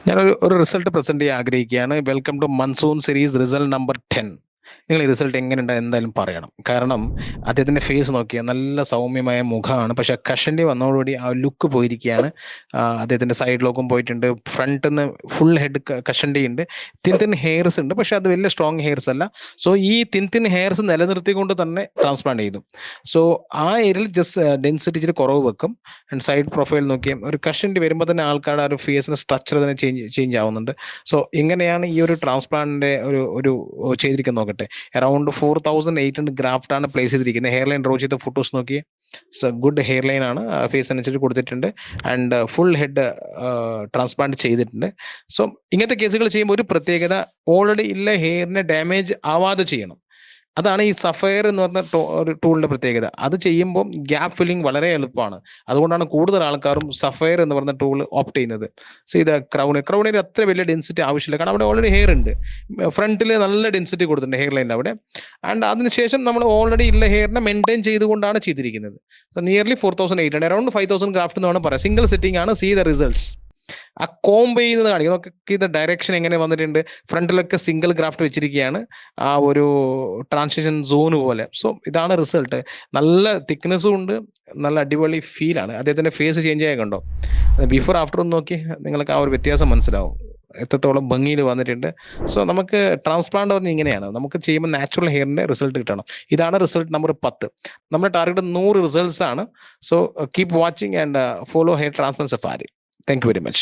ഞാനൊരു result present ചെയ്യാൻ ആഗ്രഹിക്കുകയാണ്. Welcome to monsoon series result number 10. നിങ്ങൾ ഈ റിസൾട്ട് എങ്ങനെയുണ്ട് എന്തായാലും പറയണം. കാരണം അദ്ദേഹത്തിന്റെ ഫേസ് നോക്കിയാൽ നല്ല സൗമ്യമായ മുഖമാണ്, പക്ഷെ കഷണ്ടി വന്നതോടുകൂടി ആ ലുക്ക് പോയിരിക്കുകയാണ്. അദ്ദേഹത്തിന്റെ സൈഡ് ലോക്കും പോയിട്ടുണ്ട്, ഫ്രണ്ടിൽ നിന്ന് ഫുൾ ഹെഡ് കഷണ്ടി ഉണ്ട്, തിൻ ഹെയർസ് ഉണ്ട്, പക്ഷെ അത് വലിയ സ്ട്രോങ് ഹെയർസ് അല്ല. സോ ഈ തിൻ ഹെയർസ് നിലനിർത്തിക്കൊണ്ട് തന്നെ ട്രാൻസ്പ്ലാന്റ് ചെയ്തു. സോ ആ ഏരിയയിൽ ജസ്റ്റ് ഡെൻസിറ്റി ഇച്ചിരി കുറവ് വെക്കും. ആൻഡ് സൈഡ് പ്രൊഫൈൽ നോക്കിയാൽ ഒരു കഷണ്ടി വരുമ്പോൾ തന്നെ ആൾക്കാരുടെ ആ ഒരു ഫേസിന് സ്ട്രക്ചർ തന്നെ ചേഞ്ച് ആവുന്നുണ്ട്. സോ ഇങ്ങനെയാണ് ഈ ഒരു ട്രാൻസ്പ്ലാന്റിന്റെ ഒരു ചെയ്തിരിക്കുന്നത്. നോക്കട്ടെ, അറൌണ്ട് 4800 ഗ്രാഫ്റ്റ് ആണ് പ്ലേസ് ചെയ്തിരിക്കുന്നത്. ഹെയർ ലൈൻ ഡ്രോ ചെയ്ത ഫോട്ടോസ് നോക്കി, ഗുഡ് ഹെയർ ലൈൻ ആണ്, ഫേസ് അനുസരിച്ച് കൊടുത്തിട്ടുണ്ട്. ആൻഡ് ഫുൾ ഹെഡ് ട്രാൻസ്പ്ലാന്റ് ചെയ്തിട്ടുണ്ട്. സോ ഇങ്ങനത്തെ കേസുകൾ ചെയ്യുമ്പോൾ ഒരു പ്രത്യേകത, ഓൾറെഡി ഇല്ല ഹെയറിനെ ഡാമേജ് ആവാതെ ചെയ്യണം. അതാണ് ഈ സഫയർ എന്ന് പറഞ്ഞ ഒരു ടൂളിന്റെ പ്രത്യേകത. അത് ചെയ്യുമ്പോൾ ഗ്യാപ്പ് ഫില്ലിംഗ് വളരെ എളുപ്പമാണ്. അതുകൊണ്ടാണ് കൂടുതൽ ആൾക്കാരും സഫയർ എന്ന് പറഞ്ഞ ടൂൾ ഓപ്റ്റ് ചെയ്യുന്നത്. സോ ഇത് ക്രൗണിൽ അത്ര വലിയ ഡെൻസിറ്റി ആവശ്യമില്ല, കാരണം അവിടെ ഓൾറെഡി ഹെയർ ഉണ്ട്. ഫ്രണ്ടിൽ നല്ല ഡെൻസിറ്റി കൊടുത്തിട്ടുണ്ട് ഹെയർ ലൈനിൽ അവിടെ. ആൻഡ് അതിനുശേഷം നമ്മൾ ഓൾറെഡി ഉള്ള ഹെയറിനെ മെയിൻറ്റെയിൻ ചെയ്തുകൊണ്ടാണ് ചെയ്തിരിക്കുന്നത്. സോ നിയർലി 4800, അറൌണ്ട് 5000 ഗ്രാഫ്റ്റ് എന്ന് വേണം പറയാം. സിംഗിൾ സെറ്റിംഗ് ആണ്. See the results. ആ കോംബ് ചെയ്യുന്നത് കാണിക്കും. നമുക്ക് ഇത് ഡയറക്ഷൻ എങ്ങനെ വന്നിട്ടുണ്ട്. ഫ്രണ്ടിലൊക്കെ സിംഗിൾ ഗ്രാഫ്റ്റ് വെച്ചിരിക്കുകയാണ്, ആ ഒരു ട്രാൻസിഷൻ സോൺ പോലെ. സോ ഇതാണ് റിസൾട്ട്. നല്ല തിക്നെസ്സും ഉണ്ട്, നല്ല അടിപൊളി ഫീലാണ്. അദ്ദേഹത്തിന്റെ ഫേസ് ചേഞ്ച് ആയ കണ്ടോ, ബിഫോർ ആഫ്റ്റർ ഒന്ന് നോക്കി നിങ്ങൾക്ക് ആ ഒരു വ്യത്യാസം മനസ്സിലാവും, എത്രത്തോളം ഭംഗിയിൽ വന്നിട്ടുണ്ട്. സോ നമുക്ക് ട്രാൻസ്പ്ലാന്റ് പറഞ്ഞാൽ ഇങ്ങനെയാണ്, നമുക്ക് ചെയ്യുമ്പോൾ നാച്ചുറൽ ഹെയറിന്റെ റിസൾട്ട് കിട്ടണം. ഇതാണ് റിസൾട്ട് നമ്പർ 10. നമ്മുടെ ടാർഗറ്റ് 100 റിസൾട്ട്സ് ആണ്. So keep watching and follow hair transplant safari. Thank you very much.